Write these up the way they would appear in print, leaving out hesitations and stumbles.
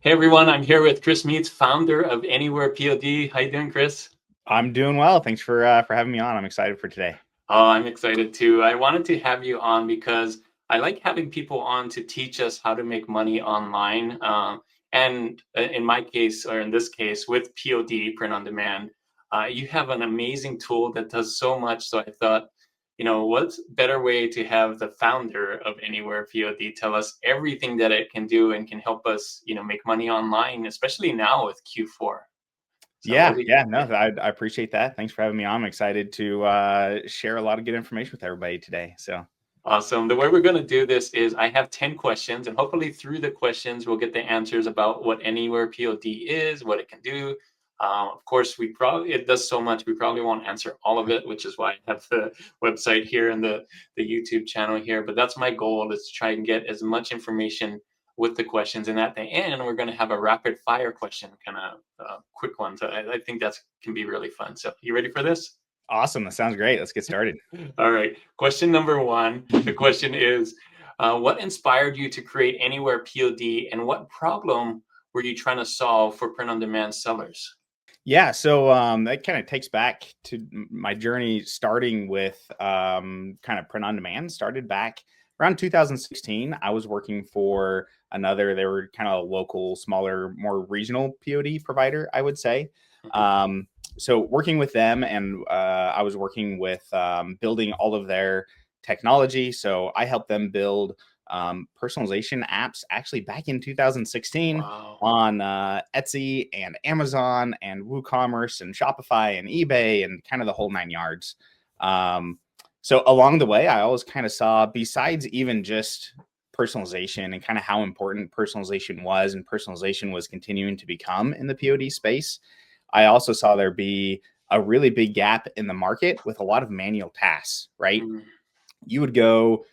Hey everyone, I'm here with Chris Meets, founder of AnyWherePOD. How you doing, Chris? I'm doing well. Thanks for having me on. I'm excited for today. Oh, I'm excited too. I wanted to have you on because I like having people on to teach us how to make money online. And in my case, or in this case, with POD, print on demand, you have an amazing tool that does so much. So I thought, what's better way to have the founder of Anywhere POD tell us everything that it can do and can help us, make money online, especially now with Q4. So what Yeah, do you, yeah, no, yeah. I appreciate that. Thanks for having me on. I'm excited to share a lot of good information with everybody today. So, Awesome. The way we're going to do this is I have 10 questions, and hopefully through the questions, we'll get the answers about what Anywhere POD is, what it can do. Of course, it does so much, we probably won't answer all of it, which is why I have the website here and the YouTube channel here. But that's my goal, is to try and get as much information with the questions. And at the end, we're going to have a rapid fire question, kind of quick one. So I think that can be really fun. So you ready for this? awesome. That sounds great. Let's get started. All right. Question number one. The question is, what inspired you to create Anywhere POD, and what problem were you trying to solve for print-on-demand sellers? Yeah, so that kind of takes back to my journey starting with kind of print on demand. Started back around 2016. I was working for they were kind of a local, smaller, more regional POD provider, I would say. Mhm. So working with them, and I was working with building all of their technology. So I helped them build personalization apps actually back in 2016 Wow. on Etsy and Amazon and WooCommerce and Shopify and eBay and kind of the whole nine yards. So along the way, I always kind of saw, besides even just personalization and kind of how important personalization was and personalization was continuing to become in the POD space, I also saw there be a really big gap in the market with a lot of manual tasks, right? Mm. You would go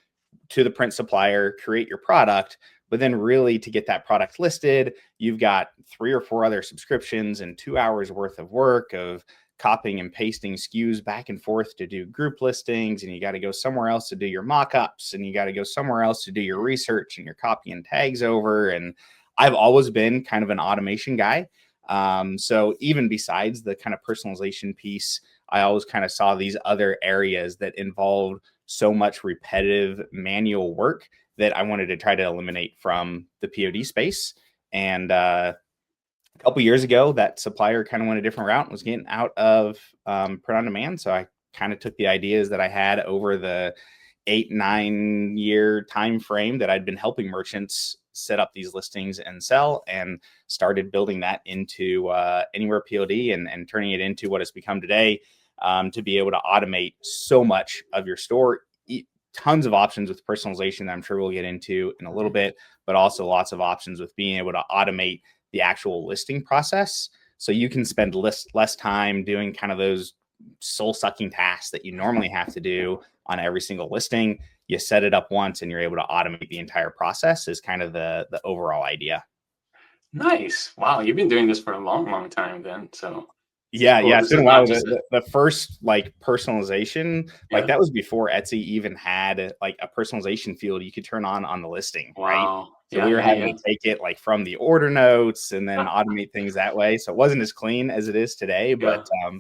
to the print supplier, create your product, but then really to get that product listed, you've got 3 or 4 other subscriptions and 2 hours worth of work of copying and pasting SKUs back and forth to do group listings. And you got to go somewhere else to do your mockups, and you got to go somewhere else to do your research and your copy and tags over. And I've always been kind of an automation guy. So even besides the kind of personalization piece, I always kind of saw these other areas that involved so much repetitive manual work that I wanted to try to eliminate from the POD space. And a couple years ago, that supplier kind of went a different route and was getting out of print on demand. So I kind of took the ideas that I had over the 8-9 year time frame that I'd been helping merchants set up these listings and sell, and started building that into Anywhere POD, and turning it into what it's become today, to be able to automate so much of your store. Tons of options with personalization that I'm sure we'll get into in a little bit, but also lots of options with being able to automate the actual listing process. So you can spend less time doing kind of those soul sucking tasks that you normally have to do on every single listing. You set it up once and you're able to automate the entire process, is kind of the overall idea. Nice. Wow, you've been doing this for a long, long time then. So this is Yeah, cool. yeah, it's This been is a not while. just a, The first like personalization, like yeah. that was before Etsy even had like a personalization field you could turn on the listing, right? Wow. So Yeah, we were yeah, having yeah. to take it like from the order notes and then automate things that way. So it wasn't as clean as it is today, but Yeah.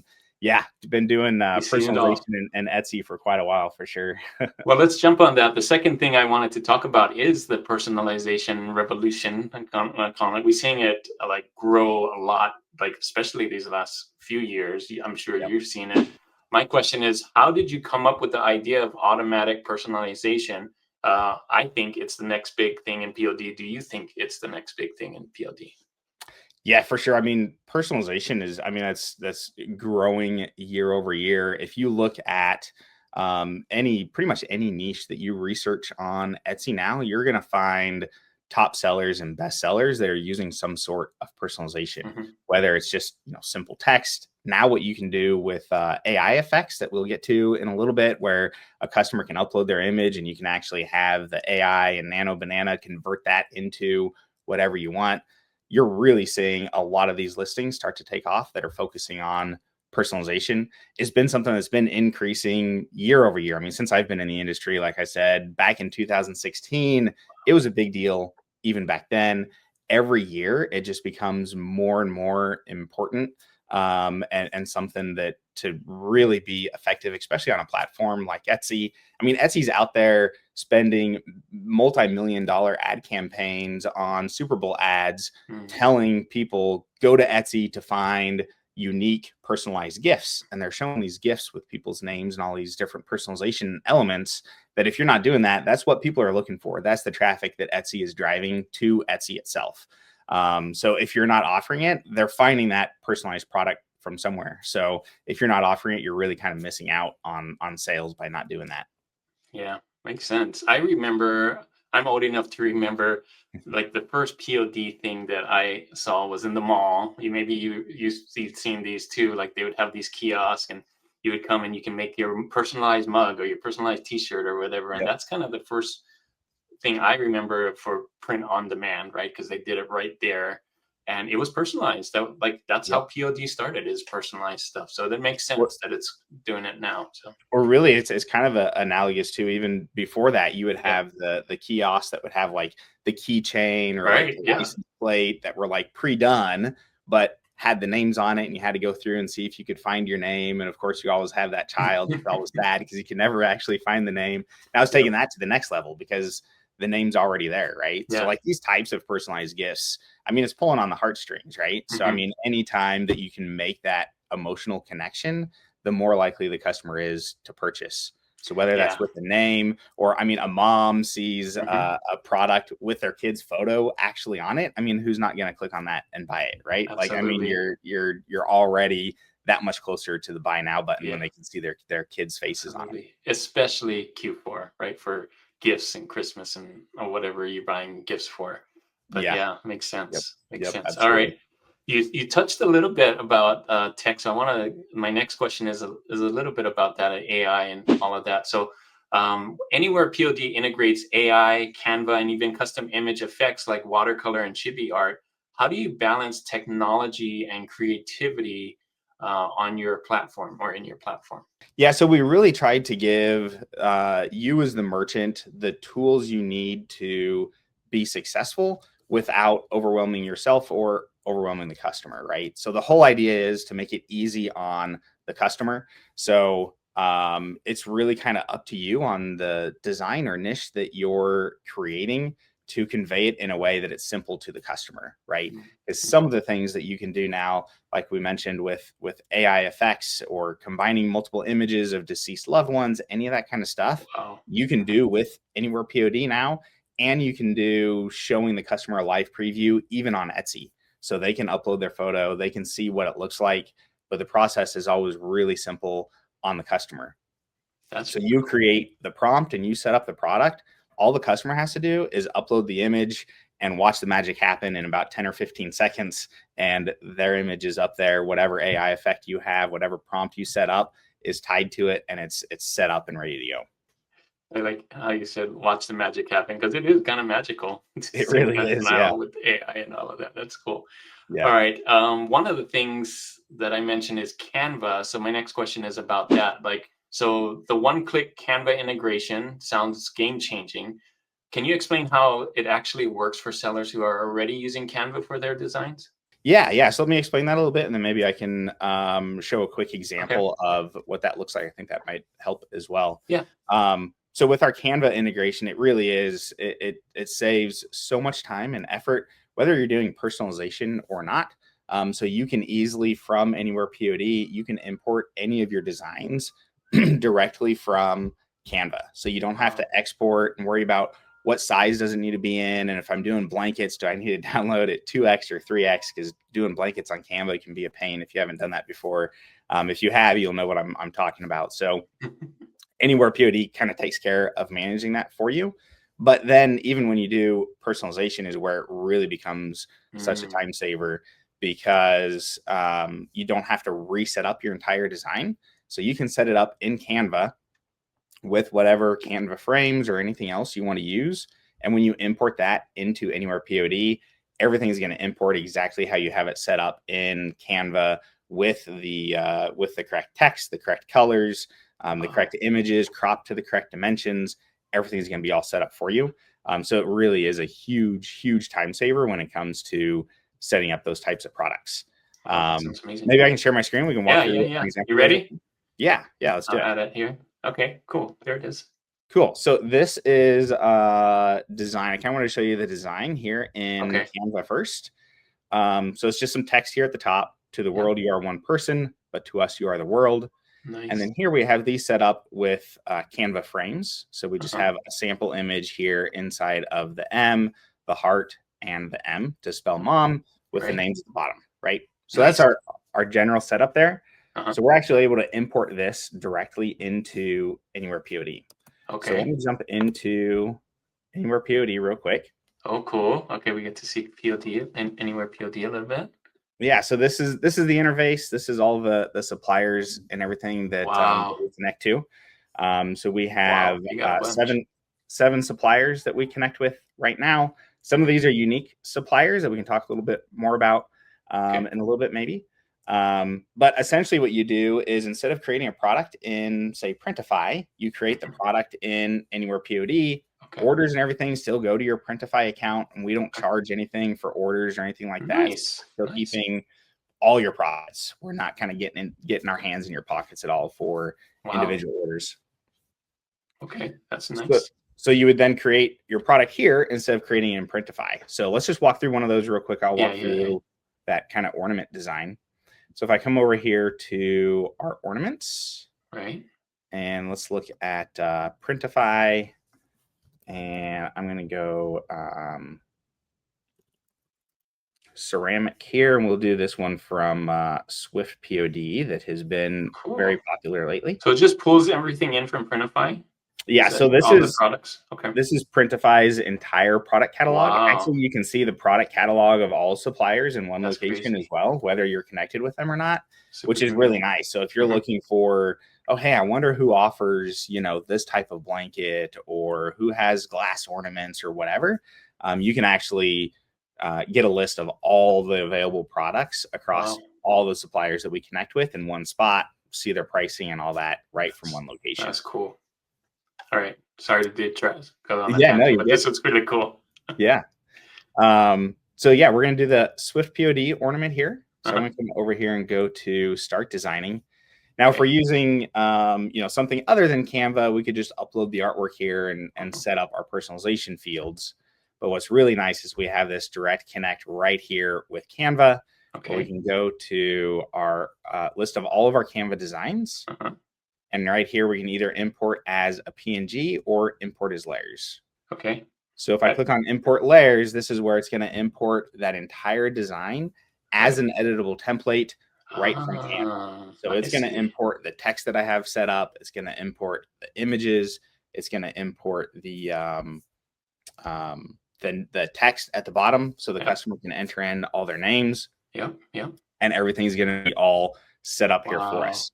yeah, been doing You've seen it personalization all. and Etsy for quite a while for sure. Well, let's jump on that. The second thing I wanted to talk about is the personalization revolution. I call it. We're seeing it like grow a lot, like especially these last few years. I'm sure Yep. you've seen it. My question is, how did you come up with the idea of automatic personalization? I think it's the next big thing in POD. Do you think it's the next big thing in POD? Yeah, for sure. I mean, personalization is, I mean, that's growing year over year. If you look at pretty much any niche that you research on Etsy now, you're going to find top sellers and best sellers that are using some sort of personalization, Hmm. whether it's just, simple text. Now, what you can do with AI effects that we'll get to in a little bit, where a customer can upload their image and you can actually have the AI and Nano Banana convert that into whatever you want. You're really seeing a lot of these listings start to take off that are focusing on personalization. It's been something that's been increasing year over year. I mean, since I've been in the industry, like I said, back in 2016, it was a big deal even back then. every year it just becomes more and more important, and something that to really be effective, especially on a platform like Etsy. I mean, Etsy's out there spending multi-million-dollar ad campaigns on Super Bowl ads, Mm. telling people go to Etsy to find unique personalized gifts, and they're showing these gifts with people's names and all these different personalization elements. That if you're not doing that, that's what people are looking for. That's the traffic that Etsy is driving to Etsy itself. So if you're not offering it, they're finding that personalized product from somewhere. So if you're not offering it, you're really kind of missing out on sales by not doing that. Yeah, makes sense. I remember, I'm old enough to remember like the first POD thing that I saw was in the mall. You've seen these too. Like they would have these kiosks and you would come and you can make your personalized mug or your personalized t-shirt or whatever. And Yep. that's kind of the first thing I remember for print on demand, right? Because they did it right there. And it was personalized. That's how Yep. POD started, is personalized stuff. So that makes Or, sense that it's doing it now. So or really, it's kind of analogous to even before that. You would yeah. have the kiosks that would have like the keychain or like Right. the Yeah. license plate that were like pre-done, but had the names on it, and you had to go through and see if you could find your name. And of course, you always have that child that's always sad because you can never actually find the name. And I was Yep. taking that to the next level because the name's already there, right? So Yeah. like these types of personalized gifts, I mean, it's pulling on the heartstrings, right? So I Mhm. mean, anytime that you can make that emotional connection, the more likely the customer is to purchase. So whether that's Yeah. with the name, or I mean, a mom sees Mhm. a product with their kid's photo actually on it. I mean, who's not going to click on that and buy it, right? Like, I mean, Absolutely. you're already that much closer to the buy now button when Yeah. they can see their kids' faces on it. Absolutely. Especially Q4, right? For gifts and Christmas and or whatever you're buying gifts for. But Yeah. yeah, makes Yep. sense. Makes Yep. sense. All Absolutely. right. You touched a little bit about tech. So I want to. My next question is a little bit about that AI and all of that. So anywhere POD integrates AI, Canva, and even custom image effects like watercolor and chibi art, how do you balance technology and creativity on your platform or in your platform? Yeah, so we really tried to give you as the merchant the tools you need to be successful without overwhelming yourself or overwhelming the customer, right? So the whole idea is to make it easy on the customer. So it's really kind of up to you on the design or niche that you're creating to convey it in a way that it's simple to the customer, right? Because some Mhm. of the things that you can do now, like we mentioned with AI effects or combining multiple images of deceased loved ones, any of that kind of stuff, Wow. you can do with Anywhere POD now, and you can do showing the customer a live preview even on Etsy, so they can upload their photo, they can see what it looks like, but the process is always really simple on the customer. That's So really you cool. create the prompt and you set up the product. All the customer has to do is upload the image and watch the magic happen in about 10 or 15 seconds. And their image is up there. Whatever AI effect you have, whatever prompt you set up is tied to it, and it's set up and ready to go. I like how you said, "Watch the magic happen," because it is kind of magical to It see really that is. Yeah. now with AI and all of that. That's cool. All Yeah. right. One of the things that I mentioned is Canva. So my next question is about that. Like, so the one-click Canva integration sounds game-changing. Can you explain how it actually works for sellers who are already using Canva for their designs? Yeah, yeah. So let me explain that a little bit, and then maybe I can show a quick Okay. example of what that looks like. I think that might help as well. Yeah. So with our Canva integration, it really is it saves so much time and effort, whether you're doing personalization or not. So you can easily from Anywhere POD, you can import any of your designs directly from Canva. So you don't have Wow. to export and worry about what size does it need to be in, and if I'm doing blankets, do I need to download it 2x or 3x? Because doing blankets on Canva can be a pain if you haven't done that before. If you have, you'll know what I'm talking about. So Anywhere POD kind of takes care of managing that for you. But then even when you do personalization is where it really becomes such a Mm. time saver, because you don't have to reset up your entire design. So you can set it up in Canva with whatever Canva frames or anything else you want to use. And when you import that into Anywhere POD, everything is going to import exactly how you have it set up in Canva with the correct text, the correct colors, the Wow. correct images, cropped to the correct dimensions. Everything is going to be all set up for you. So it really is a huge time saver when it comes to setting up those types of products. Oh, that sounds amazing. Maybe I can share my screen. We can walk Yeah, through yeah, an yeah. You example really ready? quick. Yeah, let's do I'll it. add it here. Okay, cool. There it is. Cool. So this is design. I kind of want to show you the design here in Okay. Canva first. So it's just some text here at the top. To the Yeah. world, you are one person, but to us, you are the world. And Nice. then here we have these set up with Canva frames. So we just have a sample image here inside of the M, the heart, and the M to spell mom with the Right. names at the bottom, right? So Nice. that's our general setup there. Uh-huh. So we're actually able to import this directly into AnyWherePOD. So let Okay. me jump into AnyWherePOD real quick. Oh, cool. Okay, we get to see POD and AnyWherePOD a little bit. Yeah, so this is the interface. This is all the suppliers and everything that, that Wow. we connect to. So we Wow, have you got a bunch. seven suppliers that we connect with right now. Some of these are unique suppliers that we can talk a little bit more about Okay. in a little bit maybe. But essentially what you do is instead of creating a product in, say, Printify, you create the product in AnyWherePOD. Okay. Orders and everything still go to your Printify account, and we don't Okay. charge anything for orders or anything like that. Nice. Still Nice. keeping all your products. We're not kind of getting our hands in your pockets at all for Wow. individual orders. Okay, that's nice. So you would then create your product here instead of creating it in Printify. So let's just walk through one of those real quick. I'll walk through that kind of ornament design. So if I come over here to our ornaments, right, and let's look at Printify, and I'm going to go ceramic here, and we'll do this one from Swift POD that has been very popular lately. So it just pulls everything in from Printify? Yeah, so this all is the products. Okay. This is Printify's entire product catalog. Wow. Actually, you can see the product catalog of all suppliers in one That's location crazy. as well, whether you're connected with them or not, Super which is really nice. So if you're looking for, oh, hey, I wonder who offers, this type of blanket or who has glass ornaments or whatever, you can actually get a list of all the available products across all the suppliers that we connect with in one spot, see their pricing and all that right from one location. That's cool. All right. Sorry to detract. Yeah, no, but this was really cool. Yeah. So yeah, we're going to do the Swift POD ornament here. So I'm going to come over here and go to start designing. Now, if we're using, something other than Canva, we could just upload the artwork here and set up our personalization fields. But what's really nice is we have this direct connect right here with Canva. Where we can go to our list of all of our Canva designs. And right here, we can either import as a PNG or import as layers. Okay. So if I click on import layers, this is where it's going to import that entire design as an editable template right from Canva. So it's going to import the text that I have set up. It's going to import the images. It's going to import the text at the bottom so the customer can enter in all their names. Yep. And everything's going to be all set up here for us.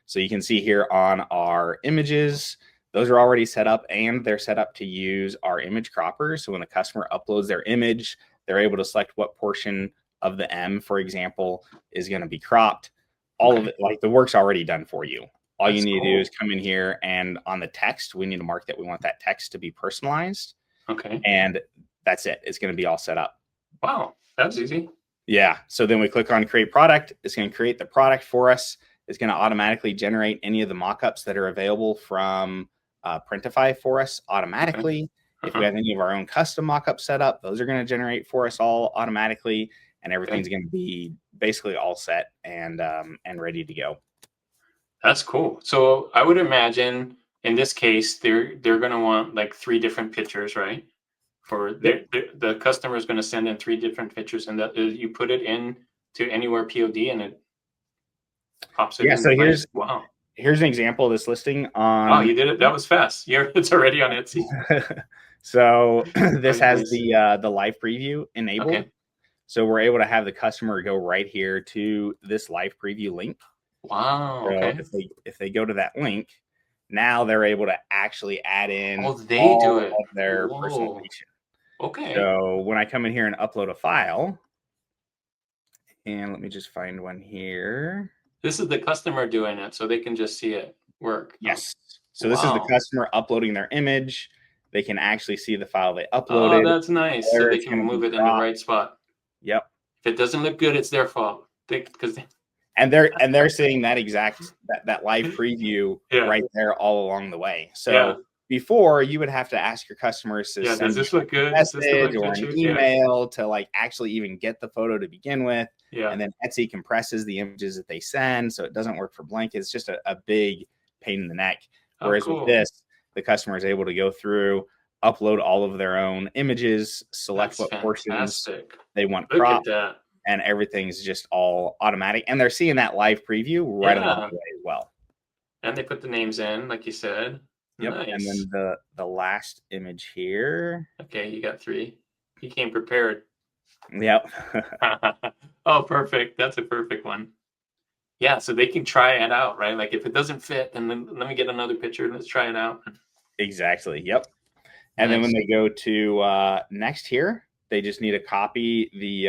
So you can see here on our images, those are already set up and they're set up to use our image cropper. So when the customer uploads their image, they're able to select what portion of the M, for example, is going to be cropped. All of it, like the work's already done for you. All you need to do is come in here and on the text, we need to mark that we want that text to be personalized. Okay. And that's it. It's going to be all set up. Wow. That's easy. Yeah. So then we click on create product. It's going to create the product for us. It's going to automatically generate any of the mockups that are available from Printify for us automatically. If we have any of our own custom mockups set up, those are going to generate for us all automatically, and everything's going to be basically all set and ready to go. That's cool. So I would imagine in this case, they're going to want like 3 different pictures, right? For the customer is going to send in 3 different pictures, and that you put it in to AnyWherePOD, and it pops it in. So wow. Here's an example of this listing on. Wow, you did it. That was fast. It's already on Etsy. So this has the live preview enabled. Okay. So we're able to have the customer go right here to this live preview link. Wow. So Okay. if they go to that link, now they're able to actually add in all of their personalization. Okay. So when I come in here and upload a file, and let me just find one here. This is the customer doing it, so they can just see it work. Yes. So this is the customer uploading their image. they can actually see the file they Oh, uploaded, that's nice. So where they it's can going to be move it in the cropped. right spot. Yep. If it doesn't look good, it's their fault. Because And they're seeing that exact that live preview yeah, right there all along the way. yeah, So before, you would have to ask your customers to yeah. Does send you this look a good? Is this the message right or an picture? Yeah, email to like actually even get the photo to begin with. yeah. And then Etsy compresses the images that they send, so it doesn't work for blank. It's just a big pain in the neck. Oh, Whereas with cool. this, the customer is able to go through, upload all of their own images, select That's what portions fantastic. they want Look at cropped, that. and everything's just all automatic. And they're seeing that live preview right along Yeah. the way as well. And they put the names in, like you said. Yep. And Nice. then the last image here. Okay, you got 3. You came prepared. Yep. Oh, perfect. That's a perfect one. Yeah, so they can try it out, right? Like if it doesn't fit, then let me get another picture. Let's try it out. Exactly. Yep. And then when Nice. they go to next here, they just need to copy the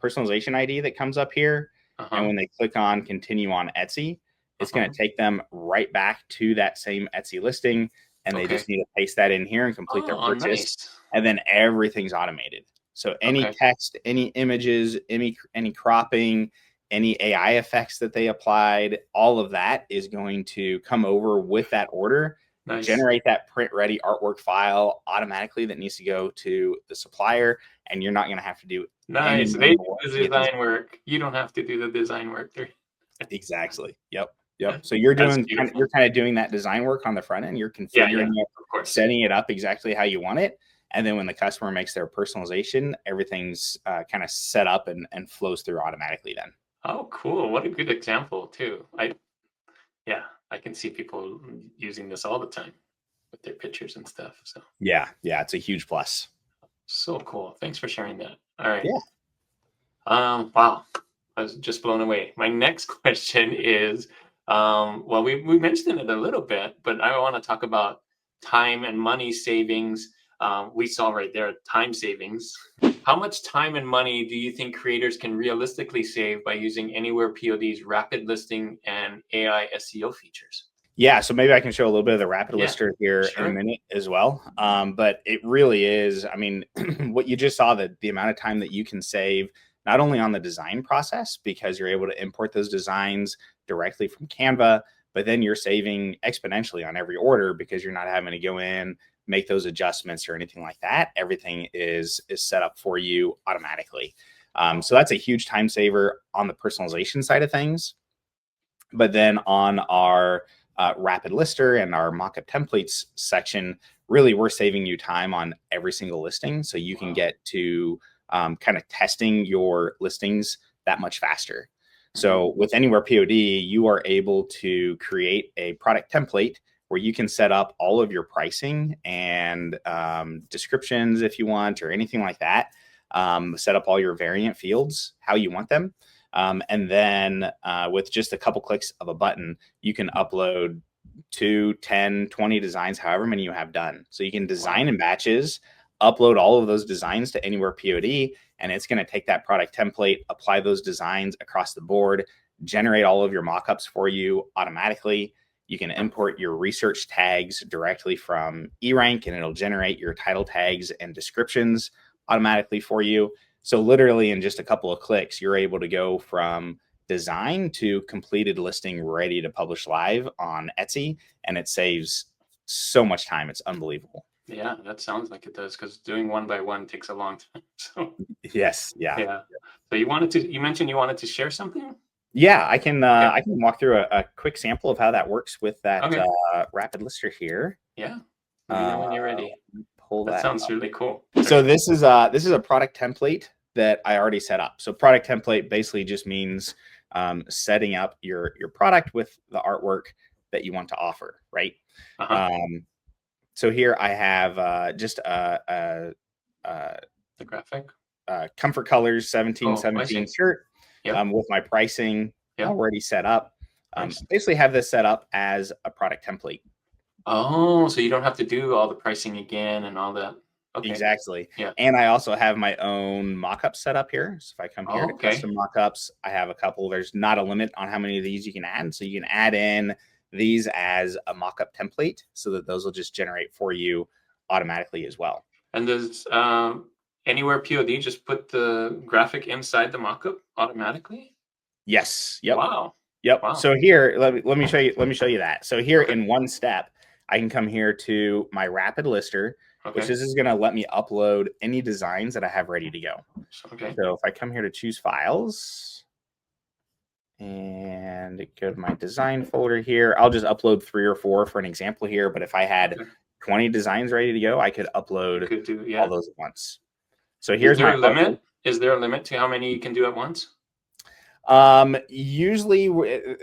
personalization ID that comes up here. And Uh-huh. when they click on continue on Etsy, it's going Uh-huh. to take them right back to that same Etsy listing. And they Okay. just need to paste that in here and complete their Oh, purchase. nice. And then everything's automated. So any Okay. text, any images, any cropping, any AI effects that they applied, all of that is going to come over with that order, Nice. generate that print ready artwork file automatically that needs to go to the supplier, and you're not going to have to do any Nice. They do manual work the to get these. design work. You don't have to do the design work. Exactly. Yep. So you're That's doing beautiful. you're kind of doing that design work on the front end. You're Yeah, yeah, configuring it, of course. setting it up exactly how you want it, and then when the customer makes their personalization, everything's kind of set up and flows through automatically then. Oh, cool. What a good example too. Yeah, I can see people using this all the time with their pictures and stuff. Yeah, it's a huge plus. So cool. Thanks for sharing that. All right. Yeah. Wow. I was just blown away. My next question is, well, we mentioned it a little bit, but I want to talk about time and money savings. We saw right there time savings. How much time and money do you think creators can realistically save by using Anywhere POD's rapid listing and AI SEO features? Yeah, so maybe I can show a little bit of the rapid Yeah, lister here in a sure. minute as well. But it really is, I mean, what you just saw, the amount of time that you can save, not only on the design process, because you're able to import those designs directly from Canva, but then you're saving exponentially on every order because you're not having to go in, make those adjustments or anything like that. Everything is set up for you automatically. So that's a huge time saver on the personalization side of things. But then on our rapid lister and our mockup templates section, really we're saving you time on every single listing. So you can Wow. get to kind of testing your listings that much faster. Mhm. So with Anywhere POD, you are able to create a product template where you can set up all of your pricing and descriptions if you want, or anything like that. Set up all your variant fields how you want them. And then with just a couple clicks of a button, you can upload 2, 10, 20 designs, however many you have done. So you can design Wow. in batches, upload all of those designs to Anywhere POD, and it's going to take that product template, apply those designs across the board, generate all of your mockups for you automatically. You can import your research tags directly from eRank, and it'll generate your title tags and descriptions automatically for you. So literally in just a couple of clicks, you're able to go from design to completed listing ready to publish live on Etsy, and it saves so much time. It's unbelievable. Yeah, that sounds like it does because doing one by one takes a long time. So Yes, yeah. yeah. So you mentioned you wanted to share something? Yeah, Okay. I can walk through a quick sample of how that works with that Okay. rapid lister here. Yeah. Let me know Uh, when you're ready. pull That that. sounds really cool. So Okay. this is a product template that I already set up. So product template basically just means setting up your product with the artwork that you want to offer, right? Uh-huh. Um, so here I have just a The graphic. Comfort Colors Oh, I 1717 see. shirt Yep. with my pricing Yep. already set up. Nice. Basically have this set up as a product template. Oh, so you don't have to do all the pricing again and all that. Okay. Exactly. Yeah. And I also have my own mockup set up here. So if I come here Oh, to okay. custom mockups, I have a couple. There's not a limit on how many of these you can add. So you can add in these as a mockup template so that those will just generate for you automatically as well. And does Anywhere POD just put the graphic inside the mockup automatically? Yes. Yep. Wow. Yep. Wow. So here, let me show you that. So here Okay. in one step, I can come here to my rapid lister, which Okay. this is going to let me upload any designs that I have ready to go. Okay. So if I come here to choose files and go to my design folder here, I'll just upload 3 or 4 for an example here. But if I had Okay. 20 designs ready to go, I could You upload could do, all yeah. those at once. So Is here's there my a limit? Is there a limit to how many you can do at once? Usually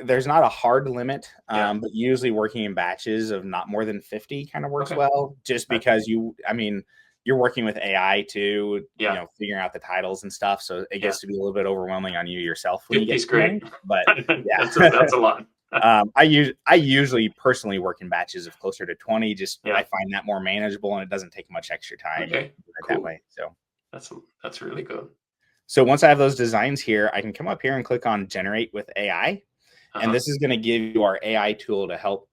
there's not a hard limit, Yeah. but usually working in batches of not more than 50 kind of works Okay. well, just because you're working with AI too, Yeah. figuring out the titles and stuff. So it Yeah. gets to be a little bit overwhelming on you yourself when you 50 get is too many, great. but That's yeah. a lot. I usually personally work in batches of closer to 20. Just Yeah. I find that more manageable and it doesn't take much extra time Okay. that Cool. way. So That's really good. so once I have those designs here, I can come up here and click on generate with AI. And this is going to give you our AI tool to help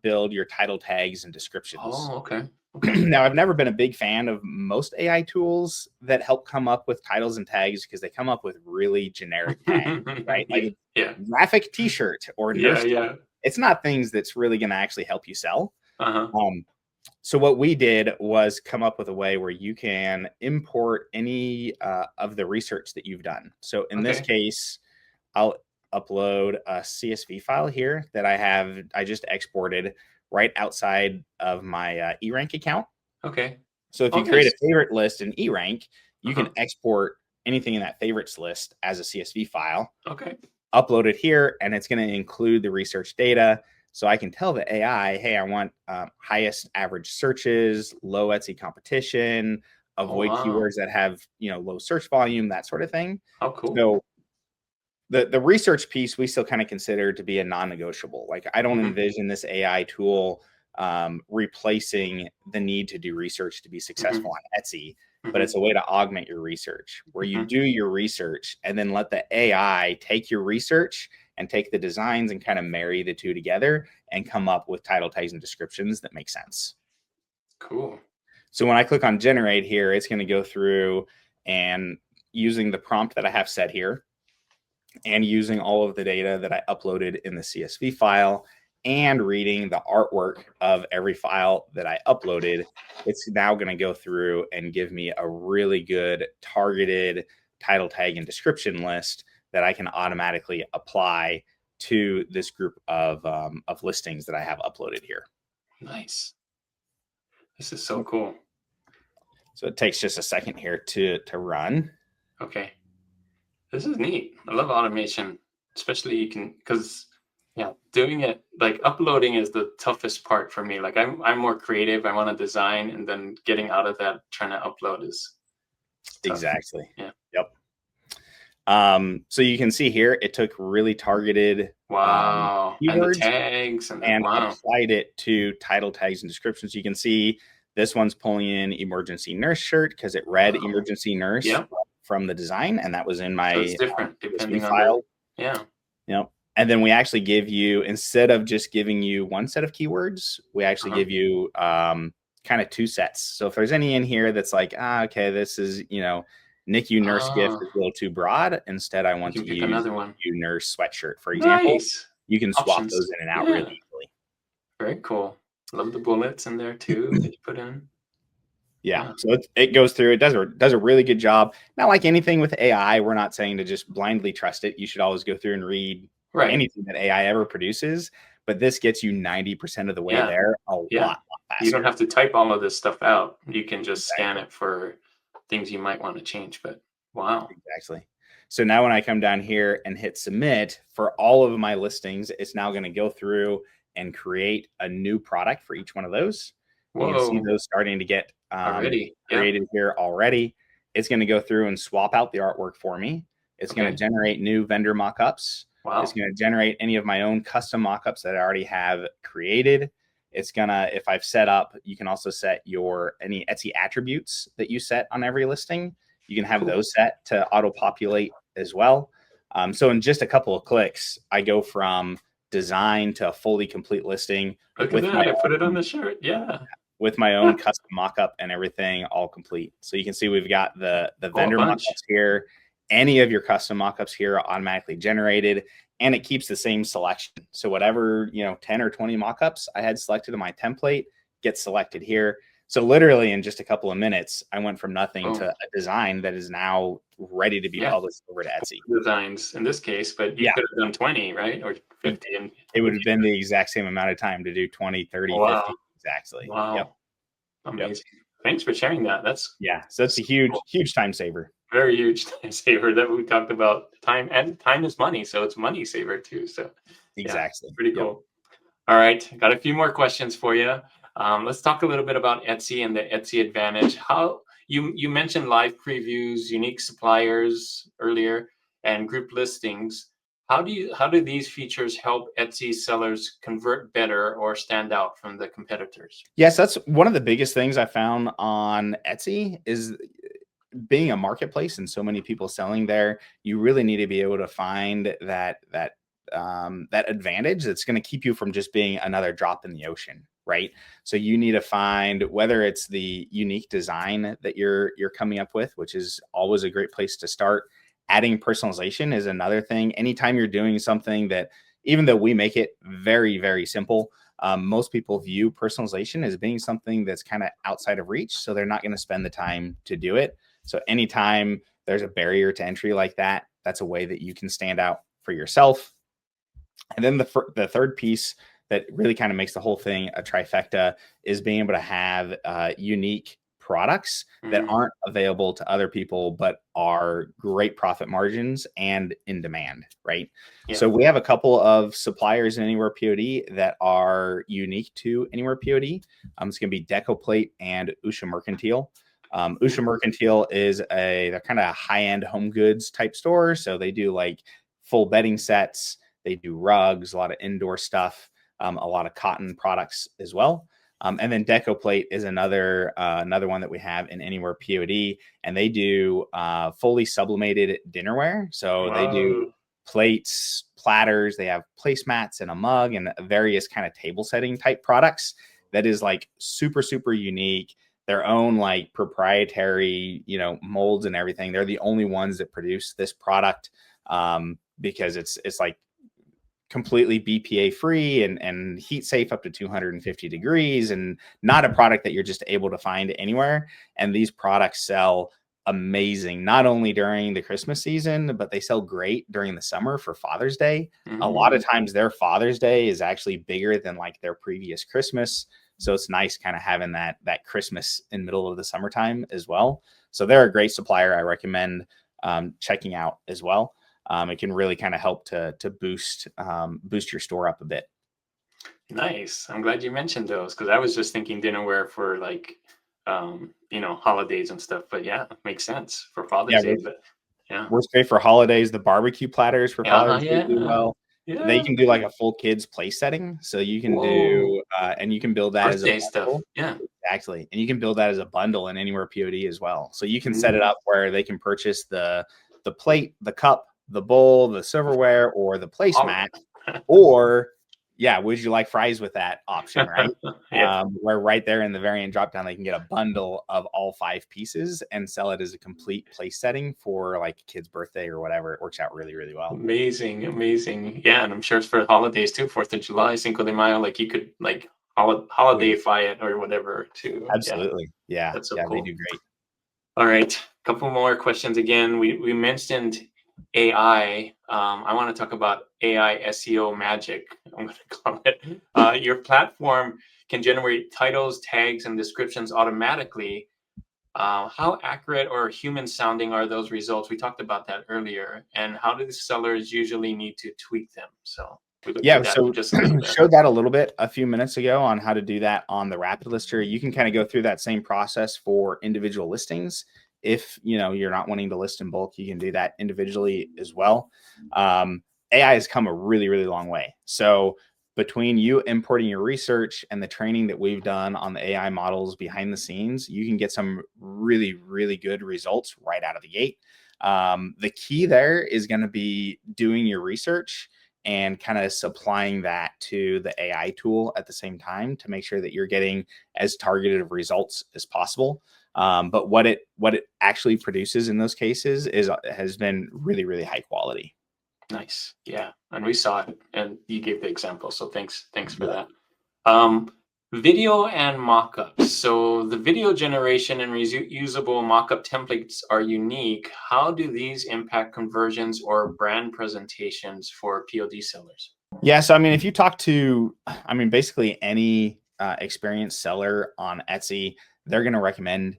build your title tags and descriptions. Oh, okay. Okay. Now, I've never been a big fan of most AI tools that help come up with titles and tags because they come up with really generic tags, right? Like Yeah. graphic T-shirt or nurse. Yeah. It's not things that's really going to actually help you sell. Uh-huh. So what we did was come up with a way where you can import any of the research that you've done. So in this Okay. case, I'll upload a CSV file here that I just exported right outside of my eRank account. Okay. So if Oh, you create a nice. favorite list in eRank, you can Uh-huh. export anything in that favorites list as a CSV file, Okay. upload it here, and it's going to include the research data. So I can tell the AI, hey, I want highest average searches, low Etsy competition, Oh, avoid wow. keywords that have low search volume, that sort of thing. How cool. So the research piece we still kind of consider to be a non-negotiable. Like I don't envision this AI tool replacing the need to do research to be successful on Etsy, but it's a way to augment your research where you do your research and then let the AI take your research and take the designs and kind of marry the two together and come up with title tags and descriptions that make sense. Cool. So when I click on generate here, it's going to go through and using the prompt that I have set here and using all of the data that I uploaded in the CSV file and reading the artwork of every file that I uploaded, it's now going to go through and give me a really good targeted title tag and description list that I can automatically apply to this group of listings that I have uploaded here. Nice. This is so cool. So it takes just a second here to run. Okay. This is neat. I love automation, especially you can, because doing it like uploading is the toughest part for me. Like I'm more creative. I want to design, and then getting out of that, trying to upload is tough. Exactly. Yeah. Yep. So you can see here, it took really targeted Wow. And the keywords tags and and wow. applied it to title tags and descriptions. You can see this one's pulling in emergency nurse shirt because it read Wow. emergency nurse Yep. from the design, and that was in my So it's different CSV depending on file. yeah. Yep. And then we actually give you, instead of just giving you one set of keywords, we actually give you kind of 2 sets. So if there's any in here that's like, okay, this is, NICU nurse gift is a little too broad. Instead, I want You to can pick use another one. NICU nurse sweatshirt, for example. Nice. You can swap Options. those in and out Yeah. really easily. Very cool. Love the bullets in there too that you put in. Yeah. So it goes through, it does a really good job. Not like anything with AI, we're not saying to just blindly trust it. You should always go through and read Right. anything that AI ever produces, but this gets you 90% of the way there a lot faster. You don't have to type all of this stuff out. You can just scan it for things you might want to change, but wow. Exactly. So now when I come down here and hit submit for all of my listings, it's now going to go through and create a new product for each one of those. Whoa. You can see those starting to get Already created here already. It's going to go through and swap out the artwork for me. It's going to generate new vendor mockups. Wow. It's going to generate any of my own custom mockups that I already have created. It's gonna, if I've set up, you can also set any Etsy attributes that you set on every listing. You can have those set to auto populate as well. So in just a couple of clicks, I go from design to a fully complete listing. Look at that. I put it on the shirt. Yeah. with my own custom mock-up and everything all complete. So you can see we've got the vendor mock-ups here. Any of your custom mock-ups here are automatically generated, and it keeps the same selection. So whatever, 10 or 20 mock-ups I had selected in my template gets selected here. So literally in just a couple of minutes, I went from nothing to a design that is now ready to be published over to Etsy. Designs in this case, but you could have done 20, right? Or 50. And it would have been the exact same amount of time to do 20, 30, 50. Exactly. Wow. Yep. Amazing. Yep. Thanks for sharing that. So that's a huge time saver. Very huge time saver that we talked about. Time is money. So it's money saver too. So exactly. Pretty cool. All right. Got a few more questions for you. Let's talk a little bit about Etsy and the Etsy advantage. How you mentioned live previews, unique suppliers earlier, and group listings. How do these features help Etsy sellers convert better or stand out from the competitors? Yes, that's one of the biggest things I found on Etsy is being a marketplace and so many people selling there. You really need to be able to find that advantage that's going to keep you from just being another drop in the ocean, right? So you need to find whether it's the unique design that you're coming up with, which is always a great place to start. Adding personalization is another thing. Anytime you're doing something that, even though we make it very, very simple, most people view personalization as being something that's kind of outside of reach. So they're not going to spend the time to do it. So anytime there's a barrier to entry like that, that's a way that you can stand out for yourself. And then the third piece that really kind of makes the whole thing a trifecta is being able to have unique products that aren't available to other people, but are great profit margins and in demand, right? Yeah. So we have a couple of suppliers in AnyWherePOD that are unique to AnyWherePOD. It's going to be DecoPlate and Usha Mercantile. Usha Mercantile is they're kind of high-end home goods type store. So they do like full bedding sets. They do rugs, a lot of indoor stuff, a lot of cotton products as well. And then DecoPlate is another one that we have in AnyWherePOD, and they do fully sublimated dinnerware. So they do plates, platters, they have placemats and a mug and various kind of table setting type products that is like super, super unique. Their own like proprietary, molds and everything. They're the only ones that produce this product because it's like completely BPA free and heat safe up to 250 degrees and not a product that you're just able to find anywhere. And these products sell amazing, not only during the Christmas season, but they sell great during the summer for Father's Day. A lot of times their Father's Day is actually bigger than like their previous Christmas. So it's nice kind of having that Christmas in middle of the summertime as well. So they're a great supplier. I recommend checking out as well. It can really kind of help to boost your store up a bit. Nice. I'm glad you mentioned those because I was just thinking dinnerware for like, holidays and stuff. But yeah, it makes sense for Father's Day. But works great for holidays. The barbecue platters for Father's Day do well. Yeah. They can do like a full kids place setting. So you can do, and you can build that birthday as a bundle. stuff. Yeah, exactly. And you can build that as a bundle in AnyWherePOD as well. So you can set it up where they can purchase the plate, the cup, the bowl, the silverware, or the placemat, or would you like fries with that option, right? Where right there in the variant drop down, they can get a bundle of all 5 pieces and sell it as a complete place setting for like a kid's birthday or whatever. It works out really, really well. Amazing. Yeah, and I'm sure it's for holidays too, 4th of July, Cinco de Mayo, like you could like holidayify it or whatever too. Absolutely. Yeah. That's so cool. They do great. All right, a couple more questions again. We mentioned AI. I want to talk about AI SEO magic. I'm going to call it. Your platform can generate titles, tags, and descriptions automatically. How accurate or human sounding are those results? We talked about that earlier. And how do the sellers usually need to tweak them? So so just showed that a little bit a few minutes ago on how to do that on the Rapid Lister. You can kind of go through that same process for individual listings. If you're not wanting to list in bulk, you can do that individually as well. AI has come a really, really long way. So between you importing your research and the training that we've done on the AI models behind the scenes, you can get some really, really good results right out of the gate. The key there is going to be doing your research and kind of supplying that to the AI tool at the same time to make sure that you're getting as targeted of results as possible. But what it actually produces in those cases has been really, really high quality. Nice. Yeah. And we saw it and you gave the example. So thanks for Yeah. that. Um, Video and mockups. So the video generation and reusable mockup templates are unique. How do these impact conversions or brand presentations for POD sellers? Yeah, so I mean, if you talk to, I mean, basically any experienced seller on Etsy, they're going to recommend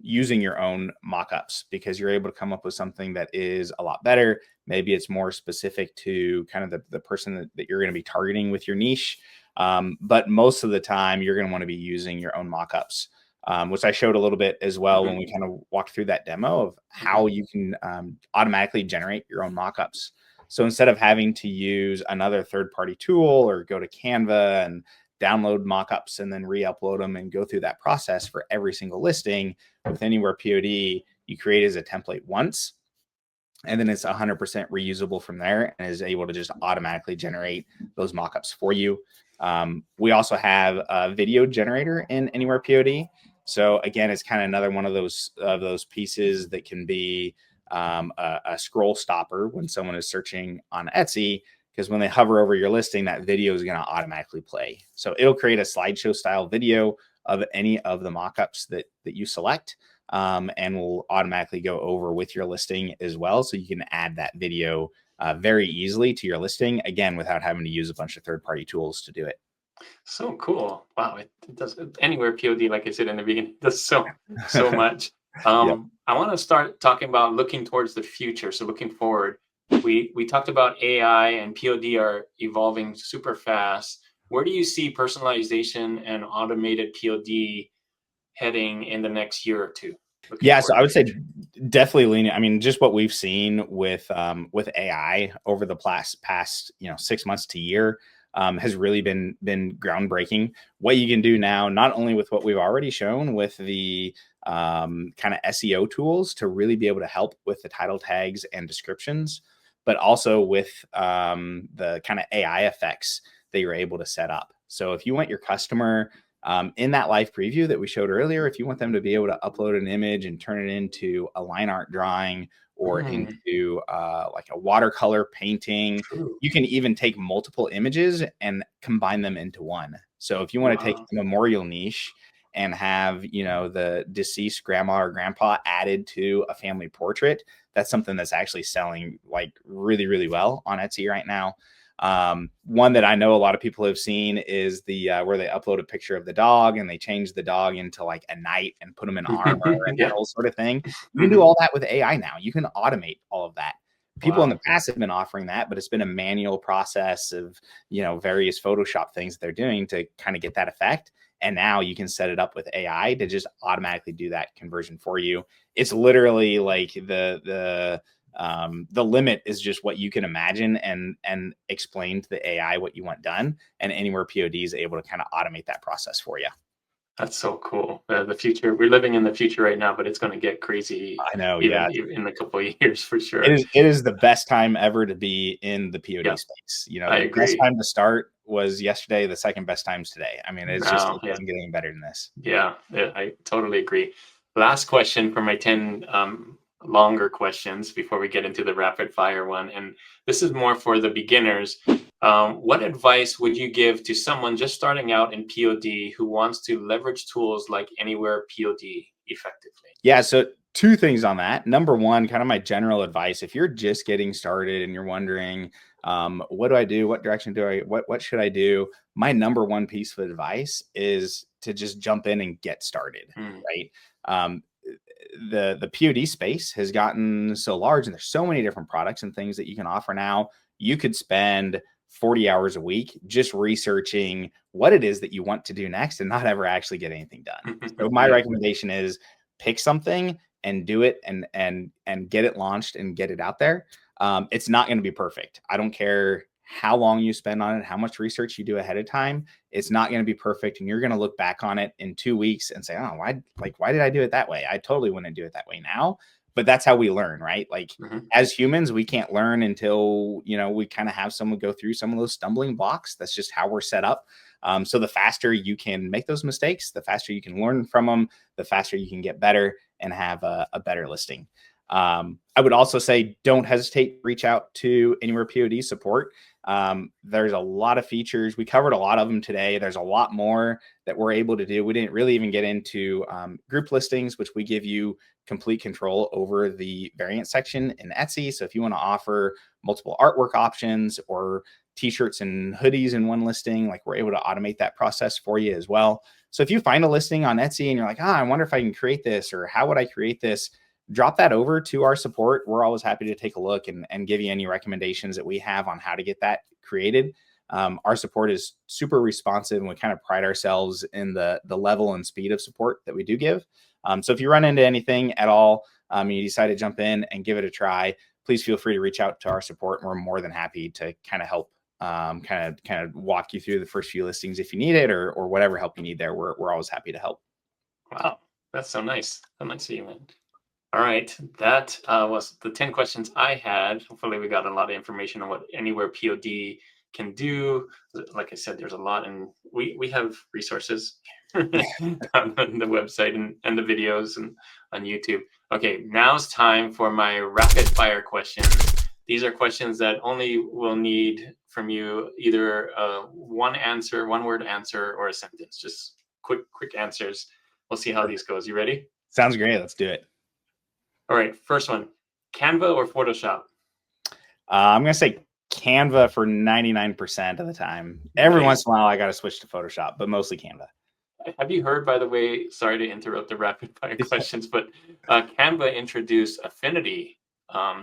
using your own mockups because you're able to come up with something that is a lot better. Maybe it's more specific to kind of the person that you're going to be targeting with your niche. But most of the time, you're going to want to be using your own mockups, which I showed a little bit as well when Mhm, we kind of walked through that demo of mhm. how you can automatically generate your own mockups. So instead of having to use another third-party tool or go to Canva and download mockups and then re-upload them and go through that process for every single listing, with Anywhere POD, you create as a template once, and then it's 100% reusable from there and is able to just automatically generate those mockups for you. We also have a video generator in Anywhere POD. So again, it's kind of another one of those pieces that can be a scroll stopper when someone is searching on Etsy, because when they hover over your listing, that video is going to automatically play. So it'll create a slideshow style video of any of the mockups that you select, and will automatically go over with your listing as well. So you can add that video very easily to your listing, again, without having to use a bunch of third-party tools to do it. So cool. Wow. It does anywhere POD, like I said in the beginning, does so much. Yep. I want to start talking about looking towards the future. So looking forward, we talked about AI and POD are evolving super fast. Where do you see personalization and automated POD heading in the next year or two? Looking Yeah, so forward I to the would say future. definitely leaning. I mean, just what we've seen with AI over the past 6 months to year has really been groundbreaking. What you can do now, not only with what we've already shown with the kind of SEO tools to really be able to help with the title tags and descriptions, but also with the kind of AI effects that you're able to set up. So if you want your customer in that live preview that we showed earlier, if you want them to be able to upload an image and turn it into a line art drawing or Mm, into like a watercolor painting, true. you can even take multiple images and combine them into one. So if you want to take Wow. a memorial niche and have, the deceased grandma or grandpa added to a family portrait, that's something that's actually selling like really, really well on Etsy right now. One that I know a lot of people have seen is the where they upload a picture of the dog and they change the dog into like a knight and put them in armor and that Yeah. whole sort of thing. You can do Mhm. all that with AI now. You can automate all of that. People in the Wow. past have been offering that, but it's been a manual process of various Photoshop things that they're doing to kind of get that effect. And now you can set it up with AI to just automatically do that conversion for you. It's literally like the limit is just what you can imagine and explain to the AI what you want done. And Anywhere POD is able to kind of automate that process for you. That's so cool. The future, we're living in the future right now, but it's going to get crazy I know, even yeah. in a couple of years for It sure. is the best time ever to be in the POD Yeah, space. I The best agree. time to start was yesterday, the second best time's today. I mean, Wow. it Yeah. doesn't get any better than this. Yeah, I totally agree. Last question for my 10 longer questions before we get into the rapid fire one. And this is more for the beginners. What advice would you give to someone just starting out in POD who wants to leverage tools like Anywhere POD effectively? Yeah, so two things on that. Number one, kind of my general advice, if you're just getting started and you're wondering, what do I do? What direction do I, what should I do? My number one piece of advice is to just jump in and get started, Mm, right? Um, the POD space has gotten so large and there's so many different products and things that you can offer now. You could spend 40 hours a week just researching what it is that you want to do next and not ever actually get anything done. So my yeah. recommendation is pick something and do it and get it launched and get it out there. It's not going to be perfect. I don't care how long you spend on it, how much research you do ahead of time. It's not going to be perfect, and you're going to look back on it in 2 weeks and say, "Oh, why did I do it that way? I totally wouldn't do it that way now." but that's how we learn, right? Like Mhm. as humans, we can't learn until, we kind of have someone go through some of those stumbling blocks. That's just how we're set up. So the faster you can make those mistakes, the faster you can learn from them, the faster you can get better and have a better listing. I would also say don't hesitate to reach out to Anywhere POD support. There's a lot of features. We covered a lot of them today. There's a lot more that we're able to do. We didn't really even get into group listings, which we give you complete control over the variant section in Etsy. So if you want to offer multiple artwork options or t-shirts and hoodies in one listing, like we're able to automate that process for you as well. So if you find a listing on Etsy and you're like, I wonder if I can create this, or how would I create this? Drop that over to our support. We're always happy to take a look and give you any recommendations that we have on how to get that created. Our support is super responsive, and we kind of pride ourselves in the level and speed of support that we do give. So if you run into anything at all, and you decide to jump in and give it a try, please feel free to reach out to our support. And we're more than happy to kind of help, kind of walk you through the first few listings if you need it, or whatever help you need there. We're always happy to help. Wow, that's so nice. So nice of you, man. All right, that was the 10 questions I had. Hopefully, we got a lot of information on what Anywhere POD can do. Like I said, there's a lot, and we have resources on the website and the videos and on YouTube. Okay, now's time for my rapid fire questions. These are questions that only will need from you either one answer, one word answer, or a sentence. Just quick answers. We'll see how these goes. You ready? Sounds great. Let's do it. All right, first one, Canva or Photoshop? I'm going to say Canva for 99% of the time. Every Nice. once in a while, I got to switch to Photoshop, but mostly Canva. Have you heard, by the way, sorry to interrupt the rapid fire questions, but Canva introduced Affinity.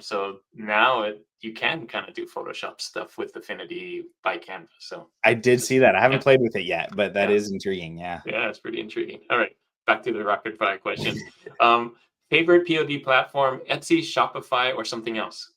So now you can kind of do Photoshop stuff with Affinity by Canva. So I did see that. I haven't yeah, played with it yet, but that yeah, is intriguing. Yeah. yeah, it's pretty intriguing. All right, back to the rapid fire questions. Favorite POD platform, Etsy, Shopify, or something else?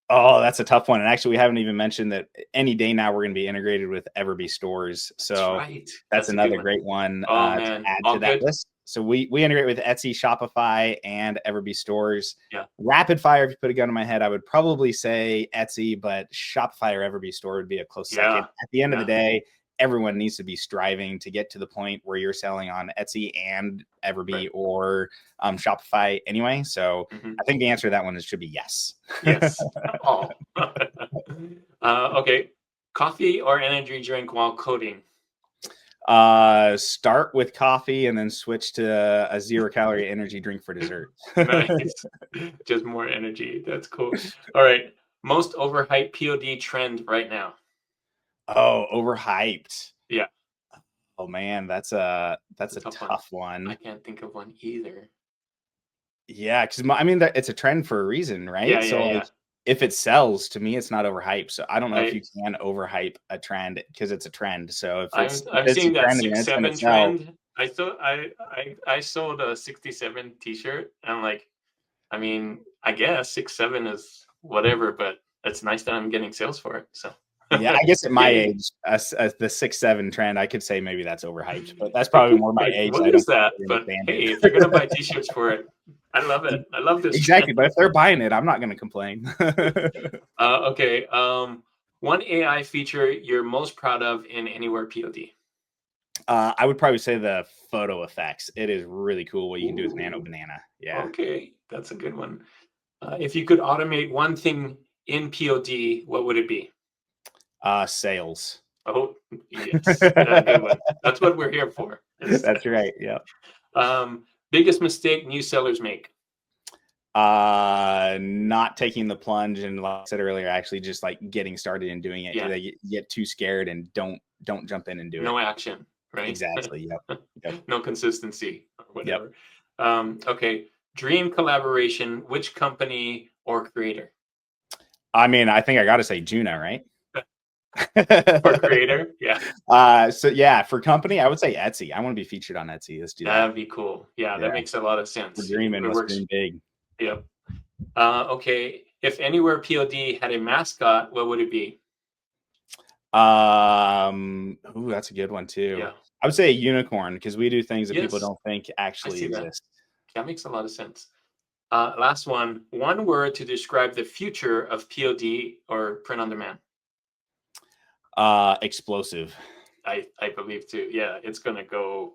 Oh, that's a tough one. And actually, we haven't even mentioned that any day now we're going to be integrated with Everbee stores. That's So right. that's That's a good another one. great one Oh to man, add all to that good. list. So we integrate with Etsy, Shopify, and Everbee stores. Yeah. Rapid fire, if you put a gun to my head, I would probably say Etsy, but Shopify or Everbee store would be a close second. Yeah. At the end of Yeah. the day, everyone needs to be striving to get to the point where you're selling on Etsy and Everbee Right. or Shopify anyway. So Mhm. I think the answer to that one should be yes. Yes. Oh. Okay. Coffee or energy drink while coding? Start with coffee and then switch to a 0-calorie energy drink for dessert. Nice. Just more energy. That's cool. All right. Most overhyped POD trend right now. Oh, overhyped. Yeah, Oh man, that's it's a a tough one. tough I one. can't think of one either. Yeah, because I mean it's a trend for a reason, Yeah, right? yeah, So yeah. like if it sells, to me, it's not overhyped. So I don't know if you I can overhype a trend because it's a trend. So if I'm it's a seeing that trend and it's gonna 6'7" sell, trend. I sold a 67 t-shirt. And I'm like, I mean, I guess 6'7" is whatever, but it's nice that I'm getting sales for it. So yeah, I guess at my yay. age, the 6'7" trend, I could say maybe that's overhyped, but that's probably more my Like, age. So what I don't is that? really But understand hey, if you're gonna buy it. t-shirts for it, I love it. I love this trend. Exactly, but if they're buying it, I'm not going to complain. Okay. One AI feature you're most proud of in Anywhere POD. I would probably say the photo effects. It is really cool what you can do with Nano Ooh, Banana. Yeah. okay, that's a good one. If you could automate one thing in POD, what would it be? Sales. Oh, yes, yeah, good one. That's what we're here for. That's right. Yeah. Biggest mistake new sellers make. Not taking the plunge and like I said earlier, actually just like getting started and doing it. Yeah, They get too scared and don't jump in and do it. no action, right? Exactly. Yep. Yep. No consistency or Yep. whatever. Okay, dream collaboration. Which company or creator? I mean, I think I got to say Juno, right? Or creator? Yeah, So yeah, for company, I would say Etsy. I want to be featured on Etsy. Let's do that. that'd be cool. Yeah, Yeah. that makes a lot of We're sense. dreaming. It Let's works. dream big. Yep. Okay, if Anywhere POD had a mascot, what would it be? Ooh, that's a good one too. Yeah. I would say a unicorn because we do things that people Yes, don't think I actually see that. exist. That makes a lot of sense. Last one. One word to describe the future of POD or print on demand. Explosive. I believe too. Yeah, it's gonna go.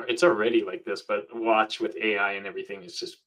It's already like this, but watch with AI and everything. It's just,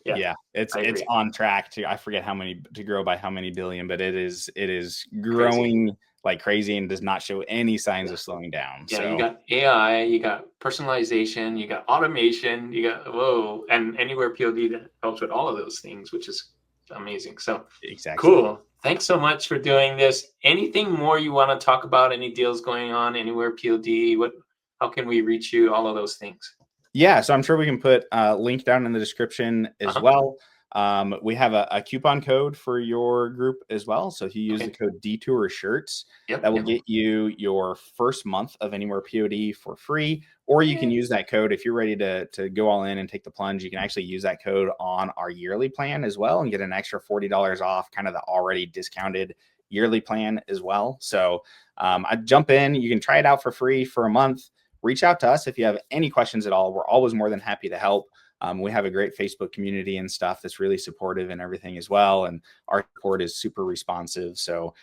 yeah, Yeah, I it's agree. on track to, I forget how many, to grow by how many billion, but it is Crazy. growing like crazy and does not show any signs Yeah. of slowing down. Yeah, you So got AI, you got personalization, you got automation, you got whoa, and anywhere POD that helps with all of those things, which is amazing. So exactly. cool. Thanks so much for doing this. Anything more you want to talk about? Any deals going on anywhere POD? What? How can we reach you? All of those things. Yeah, so I'm sure we can put a link down in the description as Uh-huh. well. We have a coupon code for your group as well. So if you use the Okay. code DETOURSHIRTS, Yep. that will Yep. get you your first month of Anywhere POD for free. Or you can Yay. use that code if you're ready to go all in and take the plunge. You can actually use that code on our yearly plan as well and get an extra $40 off kind of the already discounted yearly plan as well. So I jump in, you can try it out for free for a month. Reach out to us if you have any questions at all. We're always more than happy to help. We have a great Facebook community and stuff that's really supportive and everything as well. And our support is super responsive. So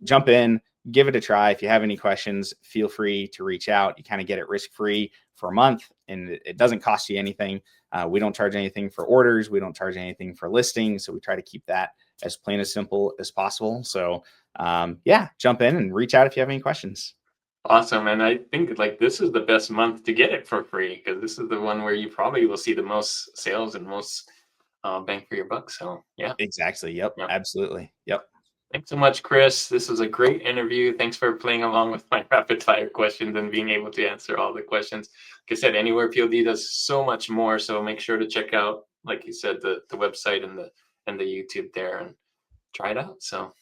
jump in, give it a try. If you have any questions, feel free to reach out. You kind of get it risk-free for a month and it doesn't cost you anything. We don't charge anything for orders. We don't charge anything for listings. So we try to keep that as plain as simple as possible. So yeah, jump in and reach out if you have any questions. Awesome. And I think like this is the best month to get it for free because this is the one where you probably will see the most sales and most bang for your buck. So yeah. Exactly. Yep. Yeah. Absolutely. Yep. Thanks so much, Chris. This was a great interview. Thanks for playing along with my rapid fire questions and being able to answer all the questions. Like I said, Anywhere POD does so much more. So make sure to check out, like you said, the website and the YouTube there and try it out. So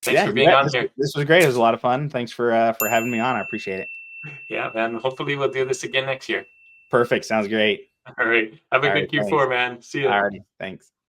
thanks Yeah, for you being bet. on This here. this was great. It was a lot of fun. Thanks for having me on. I appreciate it. Yeah, man. Hopefully we'll do this again next year. Perfect. Sounds great. All right. Have a All right. good Thanks. Q4, man. See ya. Alrighty. Thanks.